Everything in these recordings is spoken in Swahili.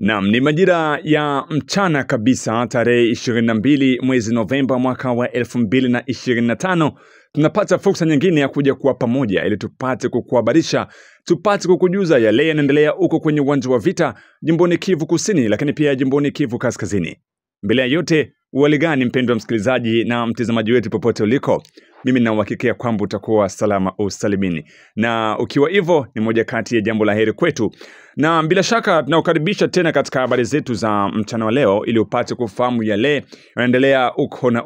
Naam, ni majira ya mchana kabisa tarehe 22 mwezi Novemba mwaka wa 2025. Tunapata fursa nyingine ya kuja kuwa pamoja ili tupate kukuhabarisha, tupate kukujuza yale yanaendelea huko kwenye uwanja wa vita jimboni Kivu Kusini, lakini pia jimboni Kivu Kaskazini. Mbele ya yote, uhaligani mpendwa msikilizaji na mtazamaji wetu popote uliko, mimi ninauhakika kwamba utakuwa salama usalimini. Na ukiwa hivyo ni moja kati ya jambo la heri kwetu. Na bila shaka tunakukaribisha tena katika habari zetu za mchana wa leo ili upate kufahamu yale yanaendelea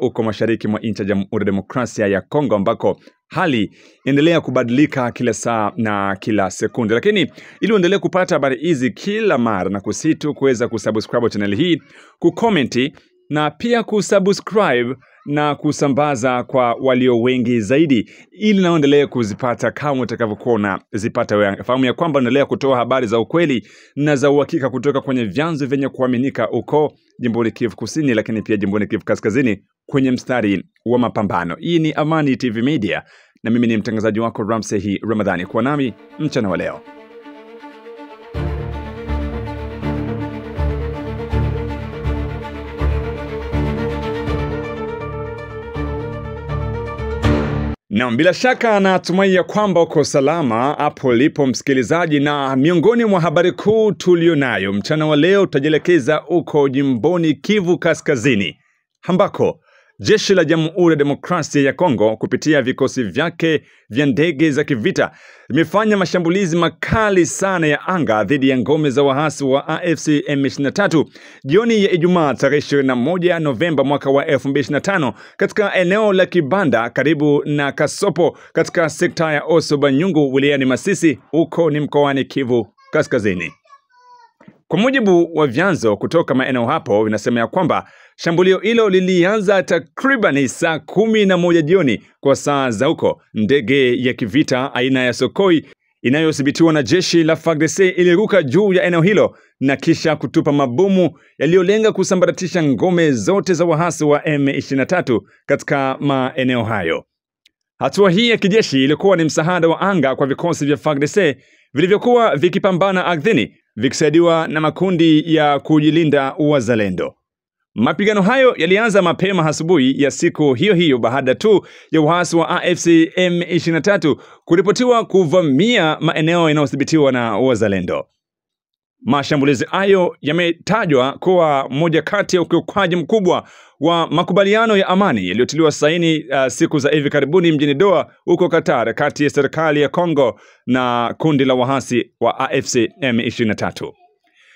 huko mashariki mwa nchi ya Jamhuri ya Demokrasia ya Kongo, ambako hali inaendelea kubadilika kila saa na kila sekunde. Lakini ili uendelee kupata habari hizi kila mara, na kusitu kuweza kusubscribe channel hii, kucomment na pia kusubscribe na kusambaza kwa walio wengi zaidi, ili naendelee kuzipata kama utakavyokuwa unazipata wewe. Fahamu ya kwamba naendelea kutoa habari za ukweli na za uhakika kutoka kwenye vyanzo vyenye kuaminika huko jimboni Kivu Kusini, lakini pia jimboni Kivu Kaskazini kwenye mstari wa mapambano. Hii ni Amani TV Media na mimi ni mtangazaji wako Ramsey Ramadhani. Kwa nami mchana wa leo. Na bila shaka natumai ya kwamba uko salama hapo lipo msikilizaji, na miongoni mwa habari kuu tulionayo mchana wa leo tutajielekeza huko jimboni Kivu Kaskazini, ambako jeshi la Jamhuri ya Demokrasia ya Kongo kupitia vikosi vyake vya ndege za kivita limefanya mashambulizi makali sana ya anga dhidi ya ngome za waasi wa AFC M23 jioni ya Ijumaa tarehe 21 Novemba mwaka wa 2025 katika eneo la Kibanda karibu na Kasopo katika sekta ya Oso Banyungu wilayani Masisi huko ni mkoani Kivu Kaskazini. Kwa mujibu wa vyanzo kutoka maeneo hapo, vinasema ya kwamba shambulio hilo lilianza takriban saa 11 jioni kwa saa za huko. Ndege ya kivita aina ya Sokoi inayothibitiwa na jeshi la FARDC iliruka juu ya eneo hilo na kisha kutupa mabomu yaliyolenga kusambaratisha ngome zote za waasi wa M23 katika maeneo hayo. Hatua hii ya kijeshi ilikuwa ni msaada wa anga kwa vikosi vya FARDC vilivyokuwa vikipambana ardhini vikisaidiwa na makundi ya kujilinda wazalendo. Mapigano hayo yalianza mapema asubuhi ya siku hiyo hiyo baada tu ya waasi wa AFC M23 kuripotiwa kuvamia maeneo yanayodhibitiwa na wazalendo. Mashambulizi hayo yametajwa kuwa moja kati ya ukiukwaji mkubwa wa makubaliano ya amani yaliyotiliwa saini siku za hivi karibuni mjini Doha huko Qatar kati ya serikali ya Kongo na kundi la waasi wa AFC M23.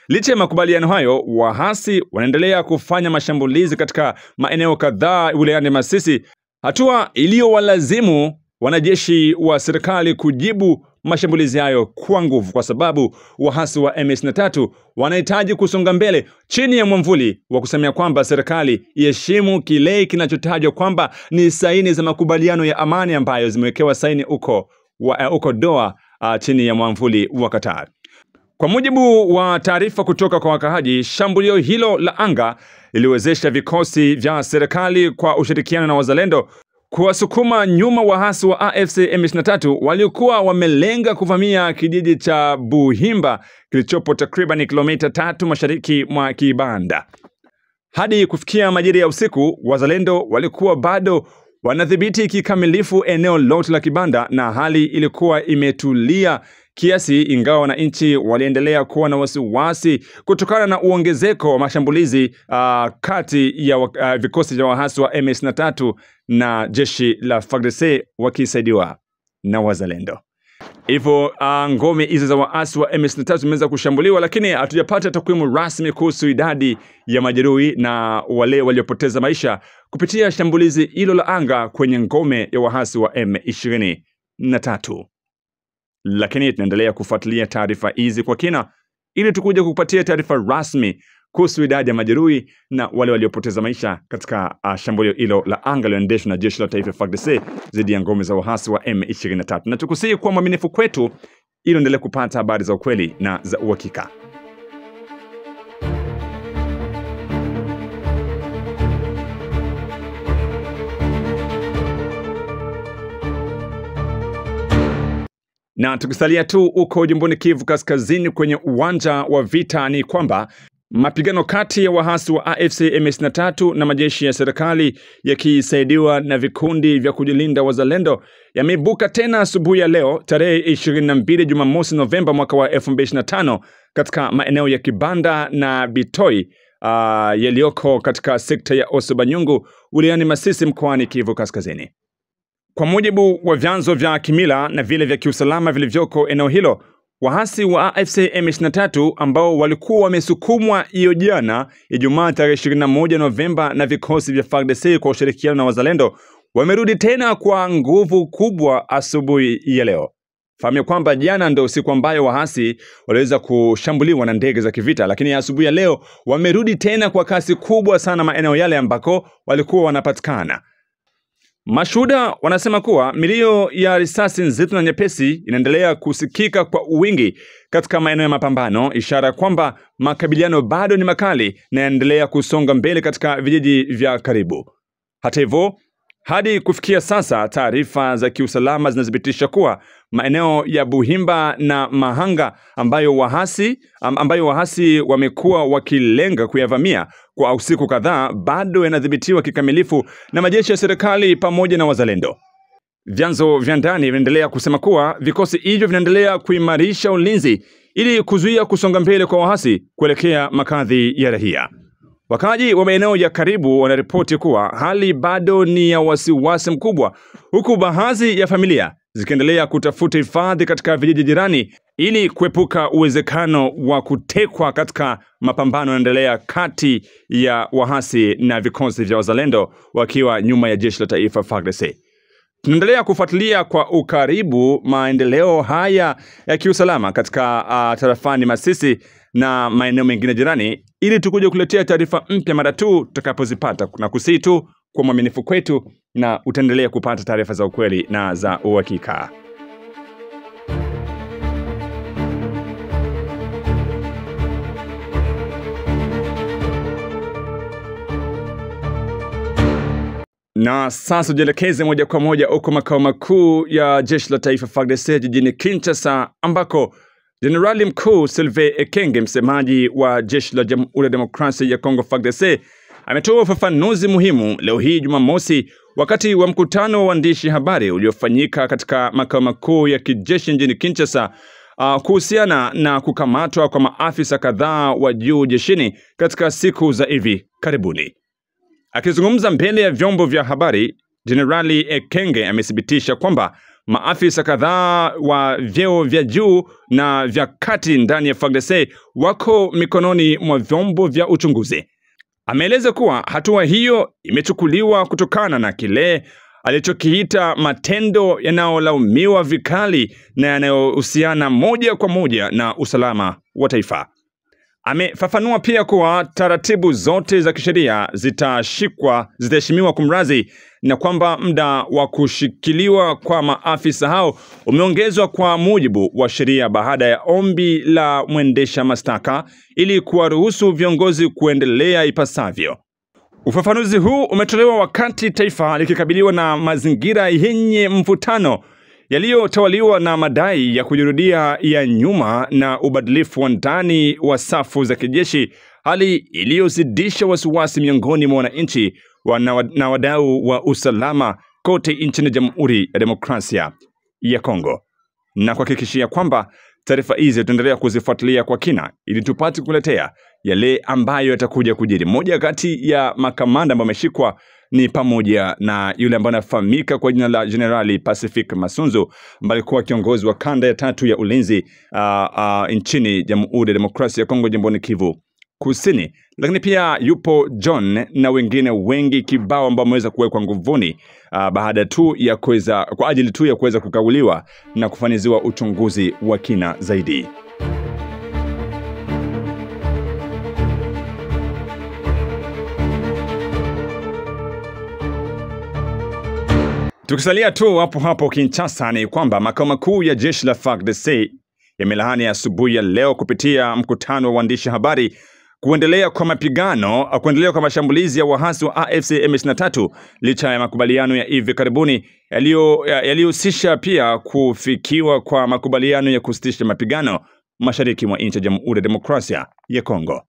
Licha ya makubaliano hayo, waasi wanaendelea kufanya mashambulizi katika maeneo kadhaa wilayani Masisi, hatua iliyowalazimu wanajeshi wa serikali kujibu mashambulizi hayo kwa nguvu, kwa sababu waasi wa M23 wanahitaji kusonga mbele chini ya mwamvuli wa kusemea kwamba serikali iheshimu kile kinachotajwa kwamba ni saini za makubaliano ya amani ambayo zimewekewa saini huko Doha chini ya mwamvuli wa Qatar. Kwa mujibu wa taarifa kutoka kwa wakaaji, shambulio hilo la anga liliwezesha vikosi vya serikali kwa ushirikiano na wazalendo kuwasukuma nyuma waasi wa AFC M23 waliokuwa wamelenga kuvamia kijiji cha Buhimba kilichopo takriban kilomita 3 mashariki mwa Kibanda. Hadi kufikia majira ya usiku, wazalendo walikuwa bado wanadhibiti kikamilifu eneo lote la Kibanda na hali ilikuwa imetulia kiasi, ingawa wananchi waliendelea kuwa na wasiwasi kutokana na uongezeko wa mashambulizi kati ya vikosi vya waasi wa M23 na jeshi la FARDC wakisaidiwa na wazalendo. Hivyo ngome hizo za waasi wa M23 zimeweza kushambuliwa, lakini hatujapata takwimu rasmi kuhusu idadi ya majeruhi na wale waliopoteza maisha kupitia shambulizi hilo la anga kwenye ngome ya waasi wa M23. Lakini tunaendelea kufuatilia taarifa hizi kwa kina ili tukuje kukupatia taarifa rasmi kuhusu idadi ya majeruhi na wale waliopoteza maisha katika shambulio hilo la anga lililoendeshwa na jeshi la taifa FARDC dhidi ya ngome za waasi wa M23. Na tukusihi kuwa mwaminifu kwetu ili endelee kupata habari za ukweli na za uhakika. Na tukisalia tu uko jimboni Kivu Kaskazini kwenye uwanja wa vita, ni kwamba Mapigano kati ya waasi wa AFC M23 na majeshi ya serikali yakisaidiwa na vikundi vya kujilinda wazalendo yameibuka tena asubuhi ya leo tarehe 22 Jumamosi Novemba mwaka wa 2025 katika maeneo ya Kibanda na Bitoi yaliyoko katika sekta ya Osobanyungu wilayani Masisi mkoani Kivu Kaskazini. Kwa mujibu wa vyanzo vya kimila na vile vya kiusalama vilivyoko eneo hilo, waasi wa AFC M23 ambao walikuwa wamesukumwa hiyo jana Ijumaa tarehe 21 Novemba na vikosi vya FARDC kwa ushirikiano na wazalendo wamerudi tena kwa nguvu kubwa asubuhi ya leo. Fahamu kwamba jana ndio siku ambayo waasi waliweza kushambuliwa na ndege za kivita, lakini asubuhi ya leo wamerudi tena kwa kasi kubwa sana maeneo yale ambako walikuwa wanapatikana. Mashuhuda wanasema kuwa milio ya risasi nzito na nyepesi inaendelea kusikika kwa wingi katika maeneo ya mapambano, ishara kwamba makabiliano bado ni makali na yanaendelea kusonga mbele katika vijiji vya karibu. Hata hivyo, hadi kufikia sasa taarifa za kiusalama zinathibitisha kuwa maeneo ya Buhimba na Mahanga ambayo wahasi wamekuwa wakilenga kuyavamia kwa usiku kadhaa bado yanadhibitiwa kikamilifu na majeshi ya serikali pamoja na wazalendo. Vyanzo vya ndani vinaendelea kusema kuwa vikosi hivyo vinaendelea kuimarisha ulinzi ili kuzuia kusonga mbele kwa wahasi kuelekea makazi ya raia. Wakaaji wa maeneo ya karibu wanaripoti kuwa hali bado ni ya wasiwasi mkubwa, huku baadhi ya familia zikiendelea kutafuta hifadhi katika vijiji jirani ili kuepuka uwezekano wa kutekwa katika mapambano yanaendelea kati ya wahasi na vikosi vya wazalendo wakiwa nyuma ya jeshi la taifa FARDC. Tunaendelea kufuatilia kwa ukaribu maendeleo haya ya kiusalama katika tarafani Masisi na maeneo mengine jirani ili tukuje kuletea taarifa mpya mara tu tutakapozipata, na kusihi tu kwa mwaminifu kwetu na utaendelea kupata taarifa za ukweli na za uhakika. Na sasa tujielekeze moja kwa moja huko makao makuu ya jeshi la taifa FARDC jijini Kinshasa, ambako Jenerali Mkuu Sylvain Ekenge, msemaji wa jeshi la Jamhuri ya Demokrasia ya Kongo FARDC, ametoa ufafanuzi muhimu leo hii Jumamosi wakati wa mkutano wa waandishi habari uliofanyika katika makao makuu ya kijeshi mjini Kinshasa kuhusiana na kukamatwa kwa maafisa kadhaa wa juu jeshini katika siku za hivi karibuni. Akizungumza mbele ya vyombo vya habari, Jenerali Ekenge amethibitisha kwamba maafisa kadhaa wa vyeo vya juu na vya kati ndani ya FARDC wako mikononi mwa vyombo vya uchunguzi. Ameeleza kuwa hatua hiyo imechukuliwa kutokana na kile alichokiita matendo yanayolaumiwa vikali na yanayohusiana moja kwa moja na usalama wa taifa. Amefafanua pia kuwa taratibu zote za kisheria zitaheshimiwa kumrazi, na kwamba muda wa kushikiliwa kwa maafisa hao umeongezwa kwa mujibu wa sheria baada ya ombi la mwendesha mashtaka ili kuwaruhusu viongozi kuendelea ipasavyo. Ufafanuzi huu umetolewa wakati taifa likikabiliwa na mazingira yenye mvutano yaliyotawaliwa na madai ya kujirudia ya nyuma na ubadilifu wa ndani wa safu za kijeshi, hali iliyozidisha wasiwasi miongoni mwa wananchi na wadau wa usalama kote nchini Jamhuri ya Demokrasia ya Kongo. Na kuhakikishia kwamba taarifa hizi tutaendelea kuzifuatilia kwa kina ili tupate kuletea yale ambayo yatakuja kujiri. Moja kati ya makamanda ambao wameshikwa ni pamoja na yule ambaye anafahamika kwa jina la Generali Pacific Masunzu, ambaye alikuwa kiongozi wa kanda ya 3 ya ulinzi nchini Jamhuri ya Demokrasia ya Kongo jimboni Kivu Kusini. Lakini pia yupo John na wengine wengi kibao ambao wameweza kuwekwa nguvuni baada tu ya kwa ajili tu ya kuweza kukaguliwa na kufaniziwa uchunguzi wa kina zaidi. Tukisalia tu hapo Kinshasa, ni kwamba makao makuu ya jeshi la FARDC yamelaani asubuhi ya leo kupitia mkutano wa waandishi habari kuendelea kwa mashambulizi ya waasi wa AFC M23 licha ya makubaliano ya hivi karibuni yaliyohusisha pia kufikiwa kwa makubaliano ya kusitisha mapigano mashariki mwa nchi ya Jamhuri ya Demokrasia ya Kongo.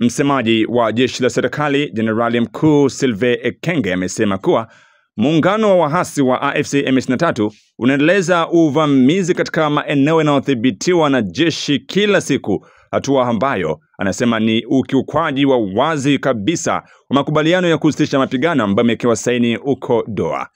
Msemaji wa jeshi la serikali Jenerali Mkuu Sylvain Ekenge amesema kuwa muungano wa wahasi wa AFC M23 unaendeleza uvamizi katika maeneo yanayodhibitiwa na jeshi kila siku, hatua ambayo anasema ni ukiukwaji wa wazi kabisa wa makubaliano ya kusitisha mapigano ambayo yamewekewa saini huko Doha.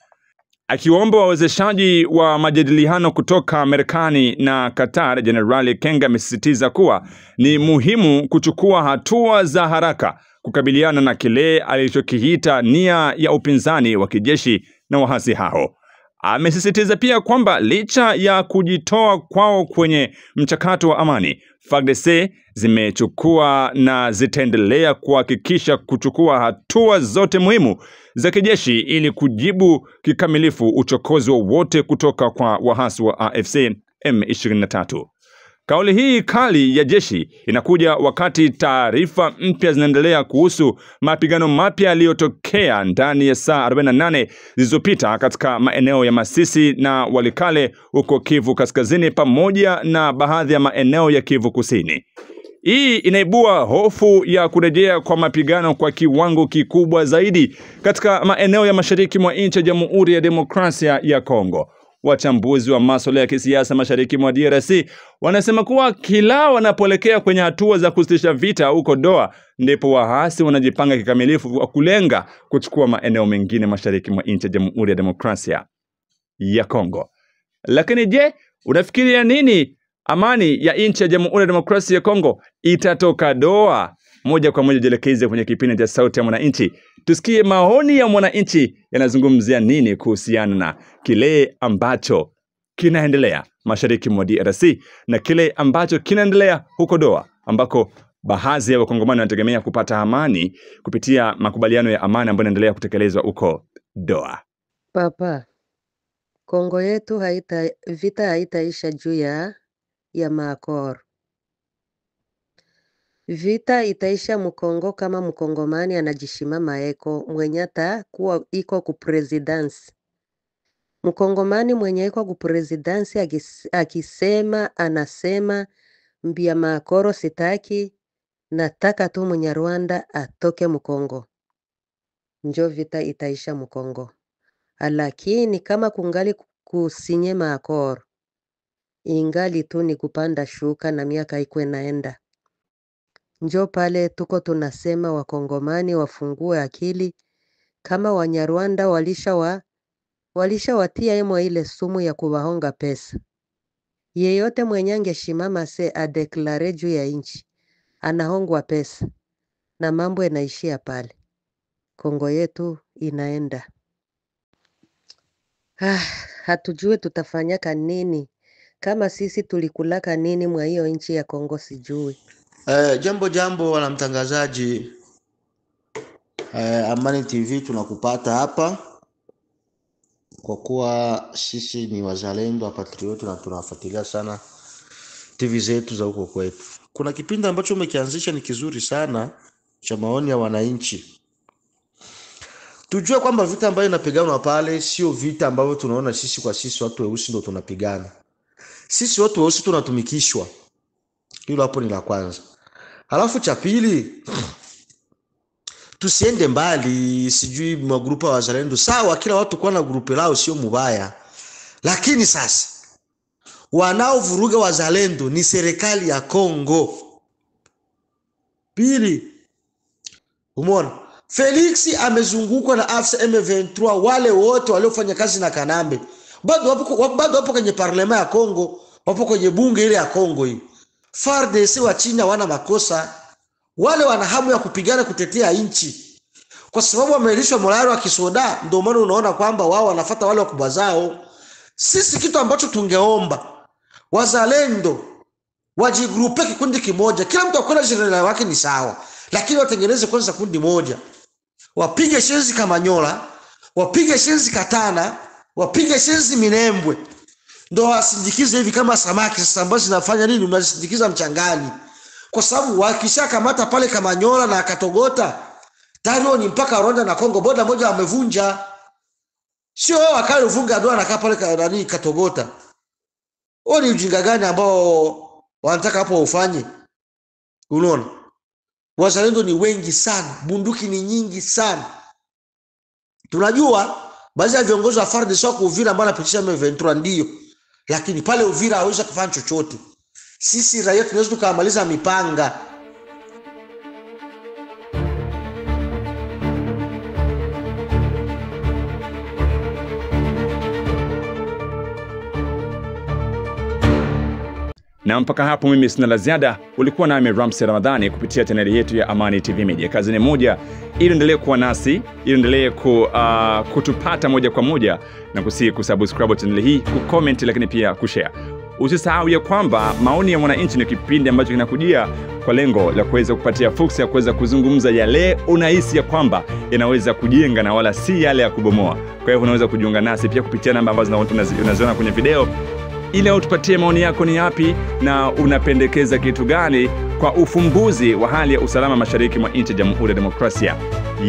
Akiomba wawezeshaji wa majadiliano kutoka Marekani na Qatar, Jenerali Kenga amesisitiza kuwa ni muhimu kuchukua hatua za haraka kukabiliana na kile alichokiita nia ya upinzani wa kijeshi na wahasi hao. Amesisitiza pia kwamba licha ya kujitoa kwao kwenye mchakato wa amani, FARDC zimechukua na zitaendelea kuhakikisha kuchukua hatua zote muhimu za kijeshi ili kujibu kikamilifu uchokozi wowote kutoka kwa wahasi wa AFC M23. Kauli hii kali ya jeshi inakuja wakati taarifa mpya zinaendelea kuhusu mapigano mapya yaliyotokea ndani ya saa 48 zilizopita katika maeneo ya Masisi na Walikale huko Kivu Kaskazini pamoja na baadhi ya maeneo ya Kivu Kusini. Hii inaibua hofu ya kurejea kwa mapigano kwa kiwango kikubwa zaidi katika maeneo ya mashariki mwa nchi ya Jamhuri ya Demokrasia ya Kongo. Wachambuzi wa masuala ya kisiasa mashariki mwa DRC wanasema kuwa kila wanapoelekea kwenye hatua za kusitisha vita huko Doha, ndipo wahasi wanajipanga kikamilifu wa kulenga kuchukua maeneo mengine mashariki mwa nchi ya Jamhuri ya Demokrasia ya Kongo. Lakini je, unafikiria nini amani ya nchi ya Jamhuri ya Demokrasia ya Kongo itatoka Doha? Moja kwa moja jelekeze kwenye kipindi cha Sauti ya Mwananchi. Tusikie maoni ya mwananchi yanazungumzia nini kuhusiana na kile ambacho kinaendelea mashariki mwa DRC na kile ambacho kinaendelea huko Doha, ambako baadhi ya wakongomani wanategemea kupata amani kupitia makubaliano ya amani ambayo yanaendelea kutekelezwa huko Doha. Papa, Kongo yetu vita haitaisha juu ya maakoro. Vita itaisha Mkongo kama Mkongomani anajishimama eko mwenye atakuwa iko ku presidency. Mkongomani mwenye iko ku presidency akisema anasema mbia maakoro sitaki, nataka tu Mnyarwanda atoke Mkongo. Njo vita itaisha Mkongo. Lakini kama kungali kusinye maakoro, ingali tu ni kupanda shuka na miaka ikwe naenda. Njo pale tuko tunasema wakongomani wafungue akili, kama Wanyarwanda walisha watia emo ile sumu ya kubahonga pesa. Yeyote mwenye angeshimama se adeklare juu ya inchi, anahongwa pesa na mambo yanaishia pale. Kongo yetu inaenda. Hatujue tutafanyaka nini, kama sisi tulikulaka nini mwa hiyo inchi ya Kongo sijui. Jambo wana mtangazaji. Amani TV tunakupata hapa kwa kuwa sisi ni wazalendo wa patrioti na tunafuatilia sana TV zetu za huko kwetu. Kuna kipindi ambacho umekianzisha ni kizuri sana cha maoni ya wananchi. Tujue kwamba vita ambayo inapiganwa pale sio vita ambavyo tunaona sisi kwa sisi watu weusi ndio tunapigana. Sisi watu weusi tunatumikishwa. Hilo hapo ni la kwanza. Halafu cha pili, tusiende mbali, sijui magrupa wa wazalendo. Sawa, kila watu kuwa na grupe lao sio mubaya. Lakini sasa wanaovuruga wazalendo ni serikali ya Kongo. Pili, umeona Felix amezungukwa na AFC M23, wale wote waliofanya kazi na Kanambe. Bado wapo kwenye parlema ya Kongo, wapo kwenye bunge ile ya Kongo hii. FARDC wa China wana makosa. Wale wana hamu ya kupigana kutetea nchi. Kwa sababu wamelishwa morali wa kisoda, ndio maana unaona kwamba wao wanafuata wale wakubwa zao. Sisi kitu ambacho tungeomba, wazalendo wajigrupe kikundi kimoja. Kila mtu akona jenerali wake ni sawa, lakini watengeneze kwanza kundi moja. Wapige shenzi Kamanyola, wapige shenzi Katana, wapige shenzi Minembwe. Ndio wasindikize hivi kama samaki. Sasa ambazo zinafanya nini? Unasindikiza mchangani. Kwa sababu wakisha kamata pale Kamanyola na Katogota, tayari ni mpaka Rwanda na Kongo, boda moja wamevunja. Sio wao wakale vunga doa na pale nani Katogota. Wao ni ujinga gani ambao wanataka hapo ufanye? Unaona? wazalendo ni wengi sana, bunduki ni nyingi sana. Tunajua baadhi ya viongozi wa FARDC wako Uvira ambao wanapitisha M23 ndio, lakini pale Uvira hawezi kufanya chochote. Sisi raia tunaweza tukamaliza mipanga. Na mpaka hapo mimi sina la ziada. Ulikuwa nami Ramsey Ramadhani kupitia chaneli yetu ya Amani TV Media. Kazi ni moja, ili endelee kuwa nasi, ili endelee kutupata moja kwa moja, na kusubscribe channel hii, kucomment, lakini pia kushare. Usisahau ya kwamba Maoni ya Mwananchi ni kipindi ambacho kinakujia kwa lengo la kuweza kupatia fursa ya kuweza kuzungumza yale unahisi ya kwamba yanaweza kujenga na wala si yale ya kubomoa. Kwa hiyo unaweza kujiunga nasi pia kupitia namba ambazo unaziona kwenye video, ili utupatie maoni yako ni yapi na unapendekeza kitu gani kwa ufumbuzi wa hali ya usalama mashariki mwa nchi ya Jamhuri ya Demokrasia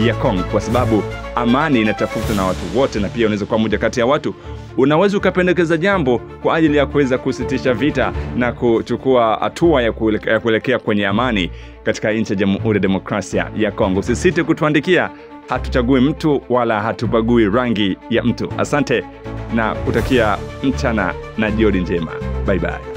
ya Kongo, kwa sababu amani inatafutwa na watu wote, na pia unaweza kuwa mmoja kati ya watu. Unaweza ukapendekeza jambo kwa ajili ya kuweza kusitisha vita na kuchukua hatua ya kuelekea kwenye amani katika nchi ya Jamhuri ya Demokrasia ya Kongo. Usisite kutuandikia. Hatuchagui mtu wala hatubagui rangi ya mtu. Asante na kutakia mchana na jioni njema. Bye bye.